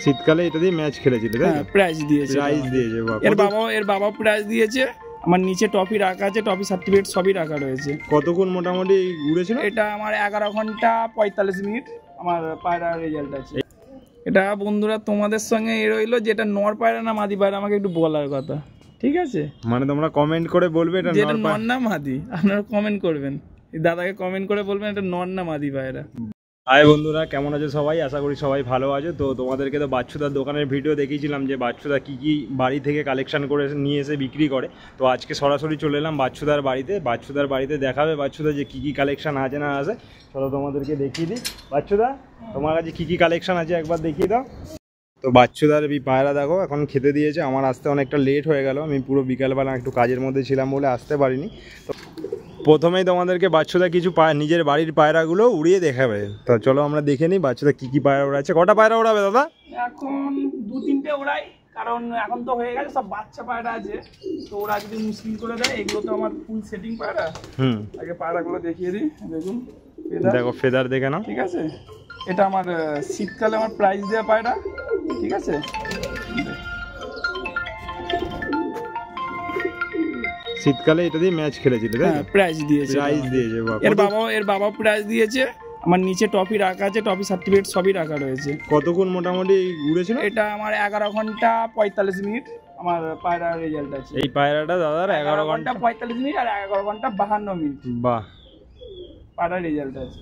শীতকালে এটা দিয়ে ম্যাচ খেলেছিল তাই তো? প্রাইজ দিয়েছে। এর বাবা প্রাইজ দিয়েছে। আমার নিচে ট্রফি রাখা আছে, ট্রফি সার্টিফিকেট সবই রাখা রয়েছে। কতক্ষণ মোটামুটি উড়েছিল? এটা আমার 11 ঘন্টা 45 মিনিট আমার পায়রার রেজাল্ট আছে। এটা বন্ধুরা তোমাদের সঙ্গে রইলো, যেটা নর পায়রা না মাদি পায়রা আমাকে একটু বলার কথা, ঠিক আছে? মানে তোমরা কমেন্ট করে বলবে এটা নর না মাদি, আপনারা কমেন্ট করবেন, দাদাকে কমেন্ট করে বলবেন এটা নর না মাদি পায়রা। হাই বন্ধুরা, কেমন আছো সবাই? আশা করি সবাই ভালো আছো। তো তোমাদেরকে তো বাচ্চুদার দোকানের ভিডিও দেখিয়েছিলাম যে বাচ্চুদা কী কী বাড়ি থেকে কালেকশন করে নিয়ে এসে বিক্রি করে। তো আজকে সরাসরি চলে এলাম বাচ্চুদার বাড়িতে। বাচ্চুদার বাড়িতে দেখাবে বাচ্চুদা যে কী কী কালেকশন আছে না আছে। চলো তোমাদেরকে দেখিয়ে দিই। বাচ্চুদা, তোমার কাছে কী কী কালেকশন আছে একবার দেখিয়ে দাও। তো বাচ্চুদার পায়রা দেখো এখন খেতে দিয়েছে। আমার আসতে অনেকটা লেট হয়ে গেল, আমি পুরো বিকালবেলা একটু কাজের মধ্যে ছিলাম বলে আসতে পারিনি। তো প্রথমেই তোমাদেরকে বাচ্চুদা কিছু নিজের বাড়ির পায়রাগুলো উড়িয়ে দেখাবে। তো চলো আমরা দেখে নিই বাচ্চুদা কী কী পায়রা ওড়াচ্ছে। কটা পায়রা ওড়াবে দাদা? এখন 2-3টে ওড়াই, কারণ এখন তো হয়ে গেছে সব বাচ্চা পায়রা আছে, তো ওরা যদি মুশকিল করে দেয়। এগুলো তো আমার ফুল সেটিং পায়রা। আগে পায়রাগুলো দেখিয়ে দিই। দেখুন, দেখো ফেদার দেখে নাও, ঠিক আছে? এটা আমার শীতকালে আমার প্রাইজ দেওয়া পায়রা, ঠিক আছে? শীতকালে এটা দিয়ে ম্যাচ খেলেছিল তাই তো? প্রাইজ দিয়েছে। এর বাবা প্রাইজ দিয়েছে। আমার নিচে ট্রফি রাখা আছে, ট্রফি সার্টিফিকেট সবই রাখা রয়েছে। কতক্ষণ মোটামুটি উড়েছিল? এটা আমার 11 ঘন্টা 45 মিনিট আমার পায়রার রেজাল্ট আছে। এই পায়রাটা দাদার 11 ঘন্টা 45 মিনিট আর 11 ঘন্টা 52 মিনিট। বাহ, পায়রার রেজাল্ট আছে।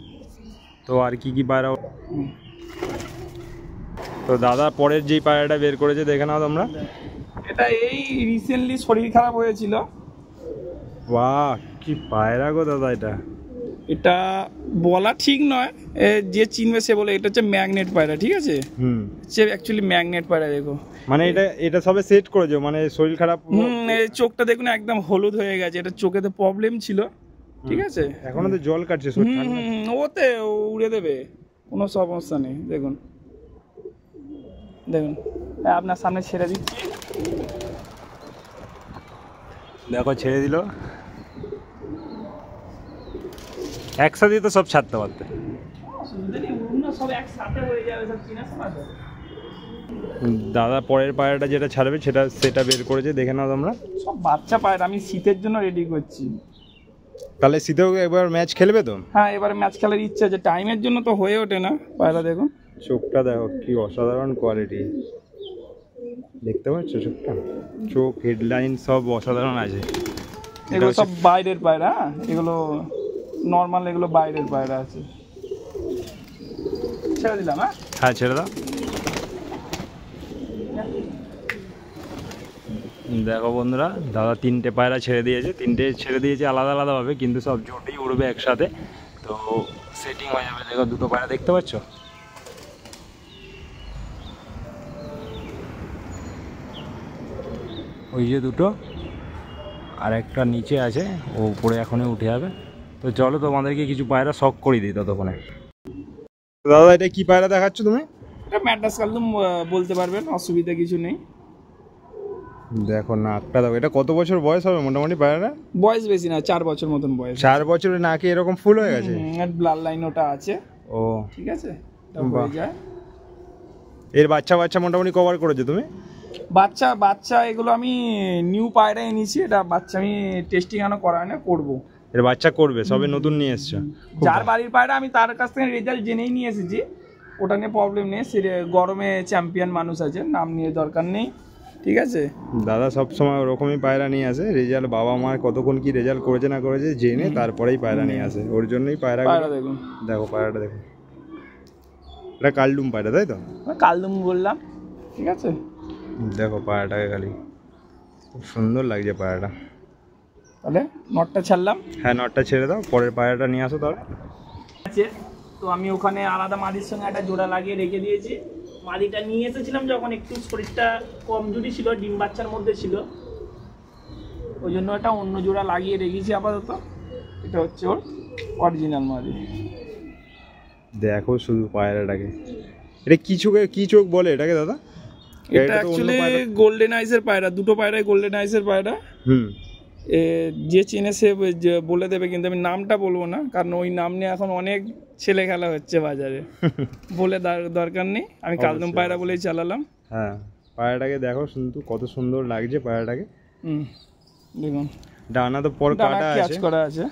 তো আর কি কি পায়রা? তো দাদা পরের যেই পায়রাটা বের করেছে দেখে নাও তোমরা। এটা এই রিসেন্টলি শরীর খারাপ হয়েছিল। বাহ, কি পায়রা গো দাদা! এটা বলা ঠিক নয়, যে চিনবে সে বলে এটা হচ্ছে ম্যাগনেট পায়রা, ঠিক আছে? সে অ্যাকচুয়ালি ম্যাগনেট পায়রা। দেখো মানে এটা সবে সেট করেছো, মানে শরীর খারাপ। চোখটা দেখুন একদম হলুদ হয়ে গেছে, এটা চোখেতে প্রবলেম ছিল, ঠিক আছে? এখনো তো জল কাটছে। ওতে উড়ে দেবে, কোনো সমস্যা নেই। দেখুন দেখুন, আপনার সামনে ছেড়ে দিচ্ছি। দেখো ছেড়ে দিল। একসাথে তো সব ছাড়তে পারতে। দাদা পরের পায়রাটা যেটা ছাড়বে সেটা বের করেছে, দেখে নাও তোমরা। সব বাচ্চা পায়রা, আমি শীতের জন্য রেডি করছি। তাহলে শীতেও এবার ম্যাচ খেলবে তো? হ্যাঁ, এবার ম্যাচ খেলার ইচ্ছা আছে, টাইমের জন্য তো হয়ে ওঠে না। পায়রা দেখুন, চোখটা দেখো কি অসাধারণ কোয়ালিটি, দেখতে পাচ্ছ চোখটা? চোখ, হেডলাইন সব অসাধারণ আছে। এগুলো সব বাইরের পায়রা, এগুলো নর্মাল, এগুলো বাইরের পায়রা আছে। ছেড়ে দিলাম। হ্যাঁ ছেড়ে দাও। দেখো বন্ধুরা, দাদা 3টে পায়রা ছেড়ে দিয়েছে আলাদা আলাদাভাবে, কিন্তু সব জোটেই উড়বে একসাথে, তো সেটিং হয়ে যাবে। দেখো 2টো পায়রা দেখতে পাচ্ছ? ওই যে 2টো, আর একটা নিচে আছে, ও উপরে এখনই উঠে যাবে। তো চলো তোমাদেরকে কিছু পায়রা শখ করে দিই ততক্ষণে। দাদা এটা কি পায়রা দেখাচ্ছ তুমি? এটা ম্যাড্রাস কালদম বলতে পারবেন, অসুবিধা কিছু নেই। দেখো নাকটা দেখো, এটা কত বছর বয়স হবে মোটামুটি পায়রা? বয়স বেশি না, 4 বছর মতন বয়স। 4 বছরে নাকে এরকম ফুল হয়ে গেছে? ব্লাড লাইন ওটা আছে। ও ঠিক আছে, হয়ে যায়। এর বাচ্চা মোটামুটি কভার করেছো তুমি? বাচ্চা এগুলো আমি নিউ পায়রা এনেছি, এটা বাচ্চা আমি টেস্টিং এখনো করা না, করবো। এর বাচ্চা করবে, সবে নতুন নিয়ে এসছো? যার বাড়ির পায়রা আমি তার কাছ থেকে রেজাল্ট জেনেই নিয়ে এসেছি, ওটা নিয়ে প্রবলেম নেই। সে গরমে চ্যাম্পিয়ন মানুষ আছে, নাম নিয়ে দরকার নেই, ঠিক আছে? দাদা সবসময় ওরকমই পায়রা নিয়ে আসে, রেজাল্ট বাবা মার কতক্ষণ কি রেজাল্ট করেছে না করেছে জেনে তারপরেই পায়রা নিয়ে আসে। ওর জন্যই পায়রা দেখুন। দেখো পায়রাটা দেখো, এটা কালদুম পায়রা তাই তো? কালদুম বললাম, ঠিক আছে? দেখো পায়রাটাকে খালি, খুব সুন্দর লাগছে পায়রাটা। তাহলে নটটা ছাড়লাম। হ্যাঁ নটটা ছেড়ে দাও, পরের পায়রাটা নিয়ে আসো তাহলে। আছে তো আমি ওখানে আলাদা মাদির সঙ্গে একটা জোড়া লাগিয়ে রেখে দিয়েছি। মাদিটা নিয়ে এসেছিলাম যখন একটু শরীরটা কমজোরি ছিল, ডিম বাচ্চার মধ্যে ছিল, ওই জন্য একটা অন্য জোড়া লাগিয়ে রেখেছি আপাতত। এটা হচ্ছে ওর অরিজিনাল মাদি। দেখো শুধু পায়রাটাকে, এটা কি চোখ বলে এটাকে দাদা? এটা অ্যাকচুয়ালি গোল্ডেন আইসের পায়রা, 2টো পায়রাই গোল্ডেন আইসের পায়রা। যে চেনে সে বলে দেবে, কিন্তু আমি নামটা বলবো না, কারণ ওই নাম নিয়ে এখন অনেক ছেলে খেলা হচ্ছে বাজারে। বলে দরকার নেই, আমি কালদম পায়রা বলেই চালালাম। হ্যাঁ, পায়রাটাকে দেখো কিন্তু কত সুন্দর লাগছে পায়রাটাকে। দেখুন ডানা তো পর কাটা আছে, করা আছে।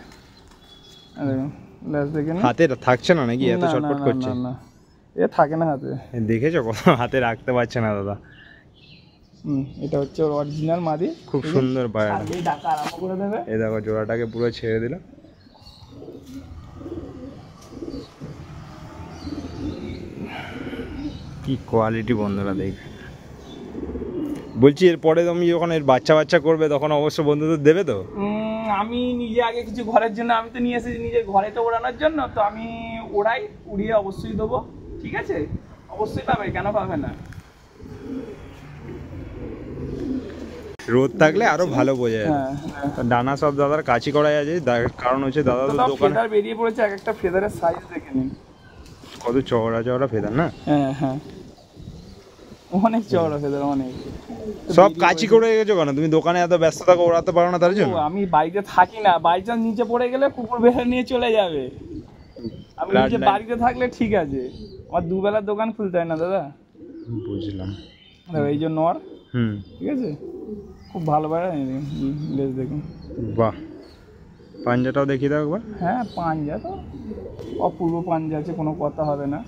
দেখুন লেজ দেখে না, হাতে থাকছে না নাকি? এত চটপট করছে। না এ থাকে না হাতে। দেখেছো কত হাতে রাখতে পারছে না দাদা। এটা হচ্ছে ওর অরিজিনাল মাদি, খুব সুন্দর পায়রা। ডাকা আরম্ভ করে দেবে। এই দেখো জোড়াটাকে পুরো ছেড়ে দিল। কি কোয়ালিটি বন্ধুরা, দেখ। বলছি এরপরে তুমি যখন এর বাচ্চা করবে তখন অবশ্য বন্ধুদের দেবে তো? আমি নিজে আগে কিছু ঘরের জন্য আমি তো নিয়ে এসেছি নিজের ঘরে তো ওড়ানোর জন্য, তো আমি উড়িয়ে অবশ্যই দেবো। ঠিক আছে, অবশ্যই পাবে, কেন পাবে না। রোদ থাকলে আরো ভালো বোঝা যায়। ডানা সব দাদার কাছি করাই আছে, কারণ হচ্ছে দাদা তো দোকানে ফেদার বেরিয়ে পড়েছে। এক একটা ফেদারের সাইজ দেখে নিন, কত চওড়া ফেদার না? হ্যাঁ অনেক চওড়া ফেদার, অনেক। সব কাছি করে গেছো কেন? তুমি দোকানে এত ব্যস্ত থাকো, ওড়াতে পারো না তার জন্য? আমি বাড়িতে থাকি না, বাই চান্স নিচে পড়ে গেলে কুকুর বেড়ে নিয়ে চলে যাবে। আমি নিজে বাড়িতে থাকলে ঠিক আছে, আমার দুবেলার দোকান খুলতে হয় না দাদা। বুঝলাম। এই জন্য ঠিক আছে, খুব ভালো পায়রা। লেজ দেখুন, বাহ। পাঞ্জাটাও দেখিয়ে দাও একবার। হ্যাঁ, পাঞ্জা তো অপূর্ব পাঞ্জা আছে, কোনো কথা হবে না।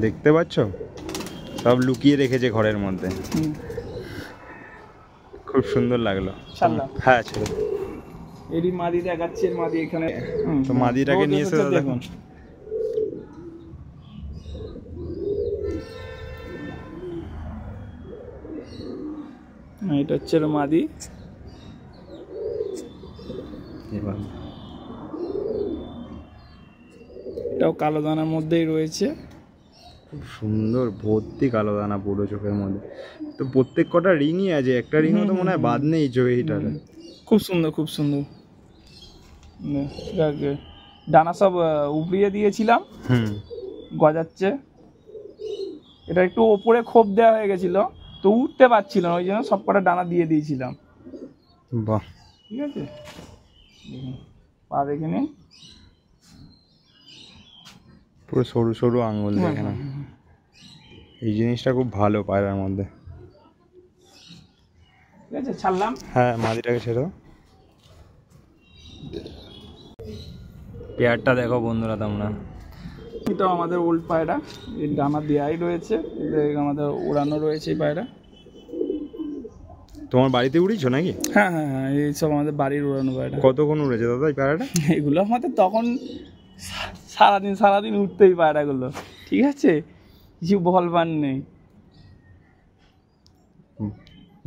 দেখতে পাচ্ছ সব লুকিয়ে রেখেছে ঘরের মধ্যে। খুব সুন্দর লাগলো। হ্যাঁ, ছেড়ে এরই মাদি দেখাচ্ছে, এর মাদি এখানে। তো মাদিটাকে নিয়ে এসে দেখুন। এটা হচ্ছে মাদি। এটাও কালো দানার মধ্যেই রয়েছে। খুব সুন্দর, ভর্তি কালো দানা পুরো চোখের মধ্যে। তো প্রত্যেক কটা রিংই আছে, একটা রিংও তো মনে হয় বাদ নেই চোখেটার। খুব সুন্দর, খুব সুন্দর। ডানা সব উপড়িয়ে দিয়েছিলাম, গজাচ্ছে। এটা একটু ওপরে খোপ দেওয়া হয়ে গেছিল, তো উঠতে পারছিল না, ওই জন্য সব কটা ডানা দিয়ে দিয়েছিলাম। বাহ, ঠিক আছে, পা দেখে নিন, পুরো সরু সরু আঙুল দেখে না। এই জিনিসটা খুব ভালো পায়রার মধ্যে। ঠিক আছে, ছাড়লাম। হ্যাঁ, মাদিটাকে ছেড়ে দাও। পেয়ারটা দেখো বন্ধুরা তোমরা। এটাও আমাদের ওল্ড পায়রা, এর ডানা দেয়াই রয়েছে, আমাদের উড়ানো রয়েছে এই পায়রা। তোমার বাড়িতে উড়িয়েছো নাকি? হ্যাঁ, এই সব আমাদের বাড়ির উড়ানো পায়রা। কতক্ষণ উড়েছে দাদা এই পায়রাটা? এগুলো আমাদের তখন সারাদিন উঠতেই পায়রাগুলো। ঠিক আছে, কিছু বলবার নেই।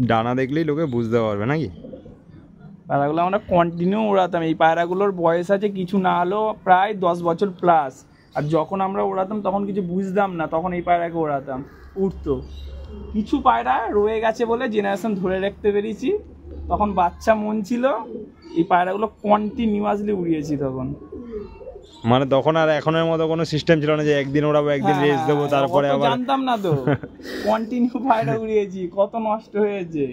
ডানা দেখলেই লোকে বুঝতে পারবে নাকি? পায়রাগুলো আমরা কন্টিনিউ উড়াতাম। এই পায়রাগুলোর বয়স আছে কিছু না হলেও প্রায় 10 বছর প্লাস। আর যখন আমরা ওড়াতাম তখন কিছু বুঝতাম না, তখন এই পায়রাকে ওড়াতাম, উঠতো। কিছু পায়রা রয়ে গেছে বলে জেনারেশন ধরে রাখতে পেরেছি, তখন বাচ্চা মন ছিল, এই পায়রাগুলো কন্টিনিউয়াসলি উড়িয়েছি তখন। মানে তখন আর এখনের মতো কোনো সিস্টেম ছিল না যে একদিন ওড়াবো, একদিন রেস্ট দেবো, তারপরে আবার। জানতাম না তো, কন্টিনিউ পায়রা উড়িয়েছি, কত নষ্ট হয়েছে।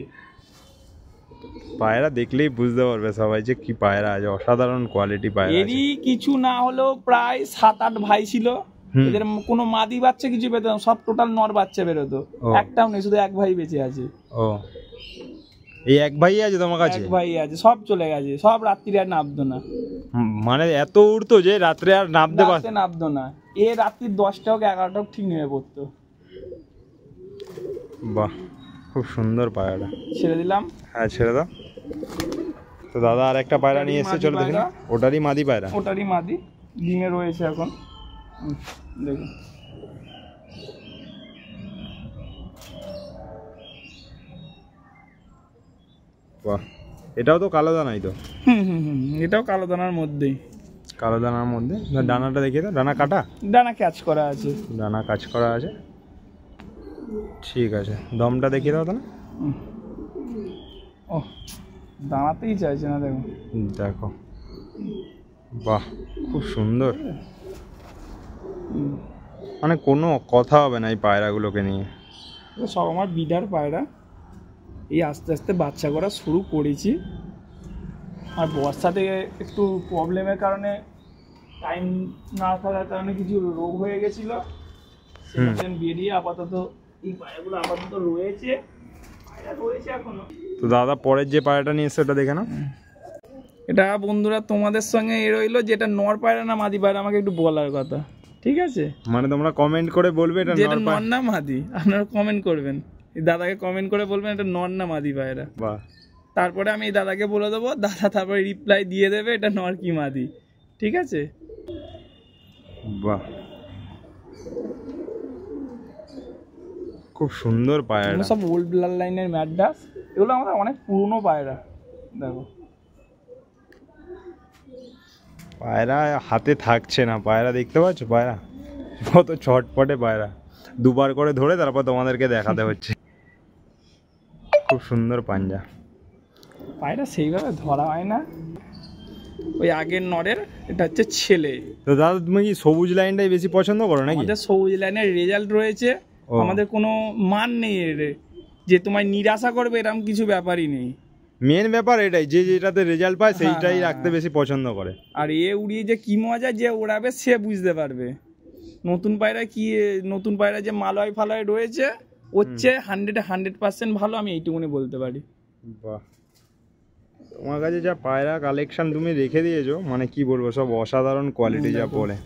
পায়রা দেখলেই বুঝতে পারবে সবাই যে কি পায়রা আছে, অসাধারণ কোয়ালিটি পায়রা। এরই কিছু না হলেও প্রায় 7-8 ভাই ছিল, এদের কোনো মাদি বাচ্চা কিছু পেত না, সব টোটাল নর বাচ্চা বেরোতো, একটাও নেই, শুধু এক ভাই বেঁচে আছে। ও, এই এক ভাই আছে তোমার কাছে? এক ভাই আছে, সব চলে গেছে, সব রাত্রি আর নামতো না। মানে এত উড়তো যে রাত্রে আর নামতো না। এ রাত্রি 10টা হোক 11টা হোক ঠিক নেমে পড়তো। বাহ, খুব সুন্দর পায়রাটা। ছেড়ে দিলাম। হ্যাঁ, ছেড়ে দাও। তো দাদা আর একটা পায়রা নিয়ে এসেছে, চলো দেখি। ওটারই মাদি পায়রা? ওটারই মাদি, ডিমে রয়েছে এখন। দেখুন, বাহ, এটাও তো কালো দানাই তো? এটাও কালো দানার মধ্যেই। কালো দানার মধ্যে। ডানাটা দেখিয়ে দাও। ডানা কাটা? ডানা ক্যাচ করা আছে। ডানা কাজ করা আছে, ঠিক আছে। দমটা দেখিয়ে দাও তাহলে। ও, দাঁড়াতেই চাইছে না, দেখো। দেখো, বাহ, খুব সুন্দর। মানে কোনো কথা হবে না এই পায়রাগুলোকে নিয়ে। সব আমার বিডার পায়রা। এই আস্তে আস্তে বাচ্চা করা শুরু করেছি। আর বর্ষাতে একটু প্রবলেমের কারণে টাইম না থাকার কারণে কিছু রোগ হয়ে গেছিলো, সেখানে বেরিয়ে আপাতত এই পায়রাগুলো আপাতত রয়েছে, পায়রা রয়েছে এখনো। তো দাদা পরের যে পায়রাটা নিয়ে এসছে ওটা দেখে না। এটা বন্ধুরা তোমাদের সঙ্গে এ রইলো, যেটা নর পায়রা না মাদি পায়রা আমাকে একটু বলার কথা, ঠিক আছে? মানে তোমরা কমেন্ট করে বলবে এটা নর না মাদি, আপনারা কমেন্ট করবেন, এই দাদাকে কমেন্ট করে বলবেন এটা নর না মাদি পায়রা। বাহ। তারপরে আমি এই দাদাকে বলে দেবো, দাদা তারপরে রিপ্লাই দিয়ে দেবে এটা নর কি মাদি, ঠিক আছে? বাহ, খুব সুন্দর পায়রা। সব ওল্ড ব্লাড লাইনের ম্যাডাস, এগুলো আমাদের অনেক পুরনো পায়রা। দেখো পায়রা হাতে থাকছে না, পায়রা দেখতে পাচ্ছ, পায়রা কত ছটপটে পায়রা, দুবার করে ধরে তারপর তোমাদেরকে দেখাতে হচ্ছে। খুব সুন্দর পাঞ্জা। পায়রা সেইভাবে ধরা হয় না, ওই আগের নরের, এটা হচ্ছে ছেলে। তো দাদা তুমি কি সবুজ লাইনটাই বেশি পছন্দ করো নাকি? আমাদের সবুজ লাইনের রেজাল্ট রয়েছে, আমাদের কোনো মান নেই এর, যে তোমায় নিরাশা করবে এরকম কিছু ব্যাপারই নেই। মেন ব্যাপার এটাই, যে যেটাতে রেজাল্ট পায় সেইটাই রাখতে বেশি পছন্দ করে। আর এ উড়িয়ে যে কি মজা, যে ওড়াবে সে বুঝতে পারবে। নতুন পায়রা কি, নতুন পায়রা যে মালয় ফালয় রয়েছে হচ্ছে 100% ভালো, আমি এইটুকুনি বলতে পারি। বাহ, তোমার কাছে যা পায়রা কালেকশন তুমি রেখে দিয়েছো, মানে কি বলবো, সব অসাধারণ কোয়ালিটি। যা পড়ে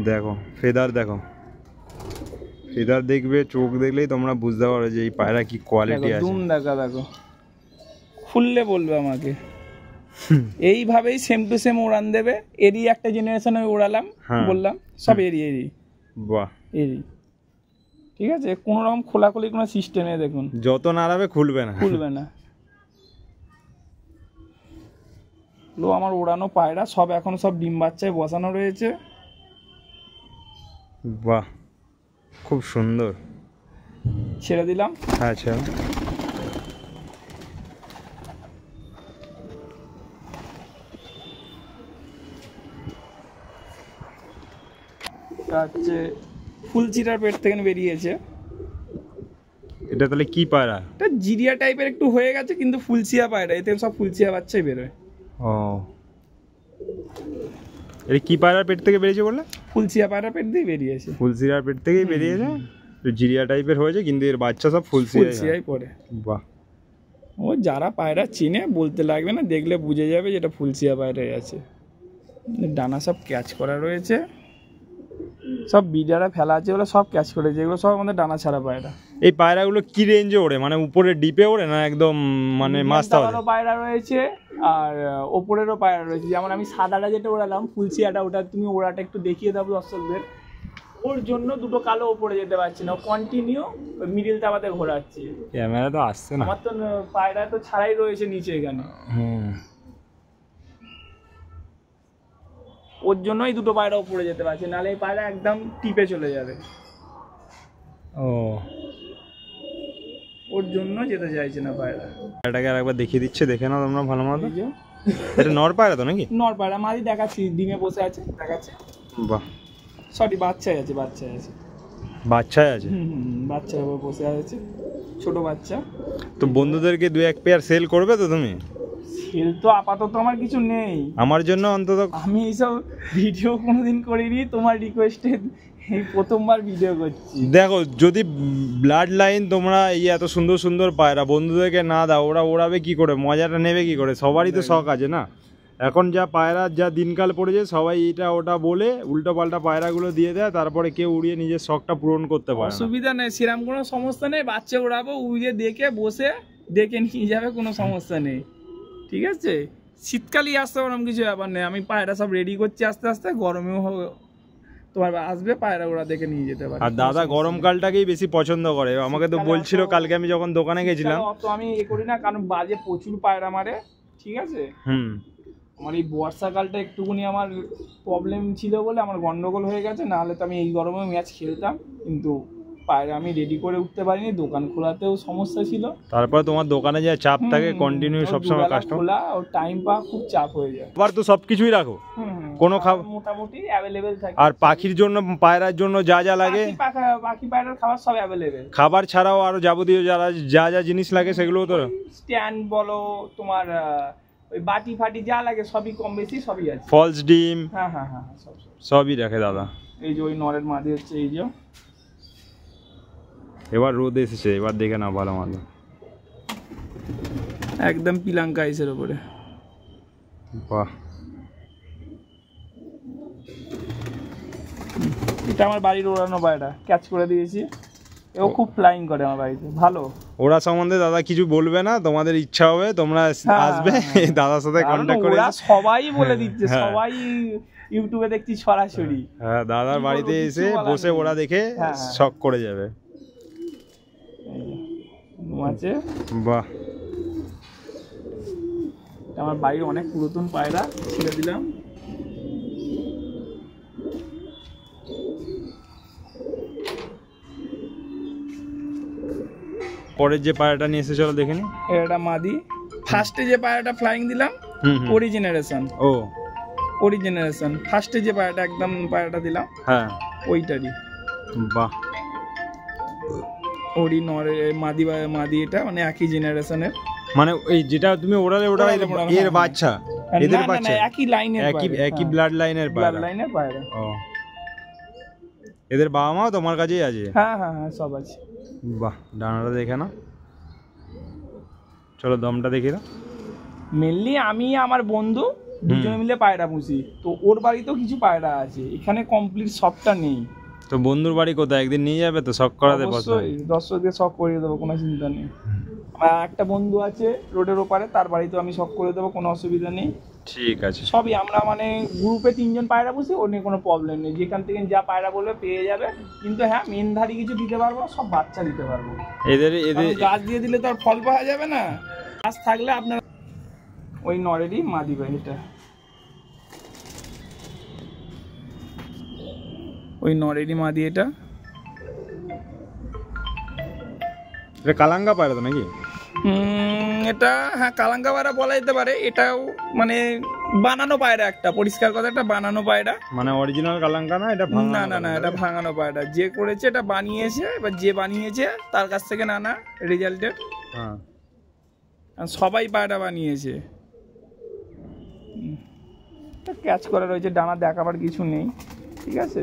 দেখো, ফেদার দেখো, ফেদার দেখবে, চোখ দেখলেই তোমরা বুঝতে পারো যে এই পায়রা কি কোয়ালিটি আছে। দুম দেখা দেখো, খুললে বলবে আমাকে। এইভাবেই সেম টু সেম উড়ান দেবে। এরই একটা জেনারেশন আমি উড়ালাম, বললাম সব এরই। বাহ, এরই, ঠিক আছে? কোনো রকম খোলাখুলি কোনো সিস্টেম নেই। দেখুন যত নাড়াবে খুলবে না, খুলবে না। লো আমার ওড়ানো পায়রা সব এখন সব ডিম বাচ্চায় বসানো রয়েছে। বাহ, খুব সুন্দর। ছেড়ে দিলাম। আচ্ছা, হচ্ছে ফুলচিরার পেট থেকে বেরিয়েছে। এটা তাহলে কি পায়রা? এটা জিরিয়া টাইপের একটু হয়ে গেছে, কিন্তু ফুলচিয়া পায়রা, এতে সব ফুলচিয়া বাচ্চাই বেরোয়। ও, এটা কি পায়রার পেট থেকে বেরিয়েছে বললে? ফুলচিয়া পায়রা পেট দিয়ে বেরিয়েছে। ফুলসিয়ার পেট থেকেই বেরিয়েছে, জিরিয়া টাইপের হয়েছে, কিন্তু এর বাচ্চা সব ফুলসিয়াই পড়ে। বাহ, ও যারা পায়রা চিনে বলতে লাগবে না, দেখলে বুঝে যাবে যেটা ফুলচিয়া পায়রাই আছে। ডানা সব ক্যাচ করা রয়েছে, সব বিডারা ফেলা আছে, ওগুলো সব ক্যাচ করেছে। এগুলো সব আমাদের ডানা ছাড়া পায়রা। এই পায়রাগুলো কি রেঞ্জে ওড়ে, মানে উপরে ডিপে ওড়ে না একদম মানে মাস্তা ওড়ে? পায়রা রয়েছে আর ওপরেরও পায়রা রয়েছে। যেমন আমি সাদাটা যেটা ওড়ালাম ফুলচিয়াটা, ওটা তুমি ওড়াটা একটু দেখিয়ে দাও দর্শকদের। ওর জন্য দুটো কালো ওপরে যেতে পারছি না, কন্টিনিউ মিডিল তাবাতে ঘোরাচ্ছি। ক্যামেরা তো আসছে না, আমার তো পায়রা তো ছাড়াই রয়েছে নিচে এখানে। ওর জন্যই দুটো পায়রা উপরে যেতে পারছে, নাহলে এই পায়রা একদম টিপে চলে যাবে। ও, ওর জন্য যেতে চাইছে না পায়রা। এটাকে আরেকবার দেখিয়ে দিচ্ছে, দেখে নাও তোমরা ভালো মতো। এটা নর পায়রা তো নাকি? নর পায়রা, মাদি দেখাচ্ছি, ডিমে বসে আছে, দেখাচ্ছে। বাহ, সরি বাচ্চাই আছে, বাচ্চাই আছে, বাচ্চাই আছে। বাচ্চার উপর বসে আছে, ছোট বাচ্চা। তো বন্ধুদেরকে দু এক পেয়ার সেল করবে তো তুমি? সেল তো আপাতত আমার কিছু নেই, আমার জন্য অন্তত। আমি এইসব ভিডিও কোনোদিন করিনি, তোমার রিকোয়েস্টে এই প্রথমবার ভিডিও করছি। দেখো, যদি ব্লাড লাইন তোমরা এই এত সুন্দর সুন্দর পায়রা বন্ধুদেরকে না দাও, ওরা ওড়াবে কি করে, মজাটা নেবে কি করে? সবারই তো শখ আছে না। এখন যা পায়রার যা দিনকাল পড়েছে, সবাই এটা ওটা বলে উল্টো পাল্টা পায়রাগুলো দিয়ে দেয়, তারপরে কেউ উড়িয়ে নিজের শখটা পূরণ করতে পারে না। অসুবিধা নেই, সেরকম কোনো সমস্যা নেই। বাচ্চা উড়াবো, উড়িয়ে দেখে বসে দেখে নিয়ে যাবে, কোনো সমস্যা নেই, ঠিক আছে? শীতকালই আসতে ওরকম কিছু ব্যাপার নেই। আমি পায়রা সব রেডি করছি আস্তে আস্তে, গরমেও তোমার আসবে পায়রা, ওরা দেখে নিয়ে যেতে পারে। আর দাদা গরমকালটাকেই বেশি পছন্দ করে, আমাকে তো বলছিল কালকে আমি যখন দোকানে গেছিলাম। তো আমি এ করি না, কারণ বাজে প্রচুর পায়রা মারে, ঠিক আছে? আমার এই বর্ষাকালটা একটুখানি আমার প্রবলেম ছিল বলে আমার গন্ডগোল হয়ে গেছে, নাহলে তো আমি এই গরমে ম্যাচ খেলতাম। কিন্তু পায়রা আমি রেডি করে উঠতে পারিনি, দোকান খোলাতেও সমস্যা ছিল। তারপর তোমার দোকানে যা চাপ থাকে, কন্টিনিউ সবসময় কাস্টমার খোলা, ওর টাইম পাওয়া খুব চাপ হয়ে যায়। আবার তো সবকিছুই রাখো, কোনো খাবার মোটামুটি অ্যাভেলেবেল থাকে। আর পাখির জন্য, পায়রার জন্য যা যা লাগে, বাকি পায়রার খাবার সব অ্যাভেলেবেল। খাবার ছাড়াও আরো যাবতীয় যা যা জিনিস লাগে সেগুলো তো স্ট্যান্ড বলো তোমার ওই বাটি ফাটি যা লাগে সবই কম বেশি সবই আছে। ফলস ডিম হ্যাঁ হ্যাঁ হ্যাঁ সবই রাখে দাদা। এই যে ওই নরের মাদি হচ্ছে এই যে। এবার রোদ এসেছে, এবার দেখে না ভালো মাদি, একদম পিলাঙ্কা আইসের উপরে। বাহ, এটা আমার বাড়ির ওড়ানো পায়রা, ক্যাচ করে দিয়েছি। ও খুব ফ্লাইং করে আমার বাড়িতে, ভালো। ওরা সম্বন্ধে দাদা কিছু বলবে না, তোমাদের ইচ্ছা হবে তোমরা আসবে দাদার সাথে কন্টাক্ট করে। ওরা সবাই বলে দিচ্ছে, সবাই ইউটিউবে দেখছি সরাসরি। হ্যাঁ, দাদার বাড়িতে এসে বসে ওরা দেখে শক করে যাবে। আছে বাহ, আমার বাড়ির অনেক পুরাতন পায়রা, ছেড়ে দিলাম। পরের যে পায়রাটা নিয়ে এসে চলো দেখে নি। এটা মাদি। ফার্স্টে যে পায়রাটা ফ্লাইং দিলাম অরিজিনারেশন, ও অরিজিনারেশন ফার্স্টে যে পায়রাটা একদম পায়রাটা দিলাম, হ্যাঁ ওইটারই। বাহ, ওরি নরে মাদি মাদি, এটা মানে একই জেনারেশনের। মানে এই যেটা তুমি ওড়ালে ওটা এর বাচ্চা, এদের বাচ্চা একই লাইনের, একই ব্লাড লাইনের পায়রা, ব্লাড লাইনের পায়রা। ও, এদের বাবা মাও তোমার কাছেই আছে? হ্যাঁ হ্যাঁ হ্যাঁ সব আছে। বাহ, ডানাটা দেখে না, চলো দমটা দেখে দাও। মেনলি আমি আমার বন্ধু দুজনে মিলে পায়রা পুষি, তো ওর বাড়িতেও কিছু পায়রা আছে, এখানে কমপ্লিট সবটা নেই। তো বন্ধুর বাড়ি কোথায়, একদিন নিয়ে যাবে তো শখ করাতে? অবশ্যই, দর্শকদের শখ করিয়ে দেবো, কোনো চিন্তা নেই। আমার একটা বন্ধু আছে রোডের ওপারে, তার বাড়িতেও আমি শখ করে দেবো, কোনো অসুবিধা নেই। ঠিক আছে, সবই আমরা মানে গ্রুপে 3 জন পায়রা পুষি, ওর নিয়ে কোনো প্রবলেম নেই, যেখান থেকে যা পায়রা বলবে পেয়ে যাবে। কিন্তু হ্যাঁ, মেনধারী কিছু দিতে পারবো, সব বাচ্চা দিতে পারবো। এদের গাছ দিয়ে দিলে তো আর ফল পাওয়া যাবে না, গাছ থাকলে আপনার। ওই নরেরই মাদি ভাই, এটা ওই নরেরই মাদি। এটা কালাঙ্গা পায়রা তো নাকি? এটা হ্যাঁ কালাঙ্গা পায়রা বলা যেতে পারে। এটাও মানে বানানো পায়রা, একটা পরিষ্কার কথা, একটা বানানো পায়রা, মানে অরিজিনাল কালাঙ্গা না এটা? না না না, এটা ভাঙানো পায়রা। যে করেছে এটা বানিয়েছে, এবার যে বানিয়েছে তার কাছ থেকে নানা রেজাল্টের। হ্যাঁ, সবাই পায়রা বানিয়েছে। ক্যাচ করা রয়েছে, ডানা দেখাবার কিছু নেই, ঠিক আছে।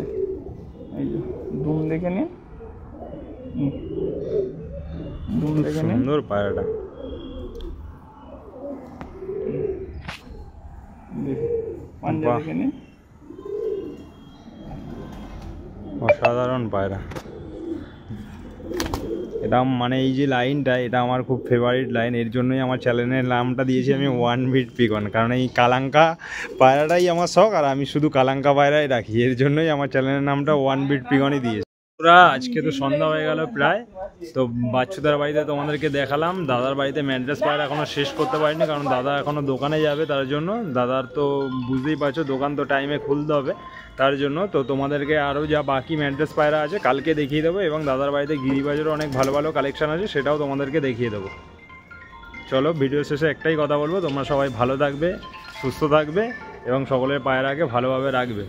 এই যে দুম দেখে নিন, দুম দেখে নিন, সুন্দর পায়রাটা। পাঞ্জা দেখে নিন, অসাধারণ পায়রা। এটা মানে এই যে লাইনটা, এটা আমার খুব ফেভারিট লাইন, এর জন্যই আমার চ্যানেলের নামটা দিয়েছি আমি ওয়ান বিট পিকন, কারণ এই কালাঙ্কা পায়রাটাই আমার শখ, আর আমি শুধু কালাঙ্কা পায়রাই রাখি, এর জন্যই আমার চ্যানেলের নামটা ওয়ান বিট পিকনই দিয়েছি। ওরা আজকে তো সন্ধ্যা হয়ে গেল প্রায়, তো বাচ্চুদার বাড়িতে তোমাদেরকে দেখালাম। দাদার বাড়িতে ম্যাড্রেস পায়রা এখনও শেষ করতে পারিনি, কারণ দাদা এখনও দোকানে যাবে, তার জন্য। দাদার তো বুঝতেই পারছো দোকান তো টাইমে খুলতে হবে, তার জন্য। তো তোমাদেরকে আরও যা বাকি ম্যাড্রেস পায়রা আছে কালকে দেখিয়ে দেবো, এবং দাদার বাড়িতে গিরিবাজেরও অনেক ভালো ভালো কালেকশান আছে, সেটাও তোমাদেরকে দেখিয়ে দেবো। চলো, ভিডিও শেষে একটাই কথা বলবো, তোমরা সবাই ভালো থাকবে, সুস্থ থাকবে এবং সকলের পায়রাকে ভালোভাবে রাখবে।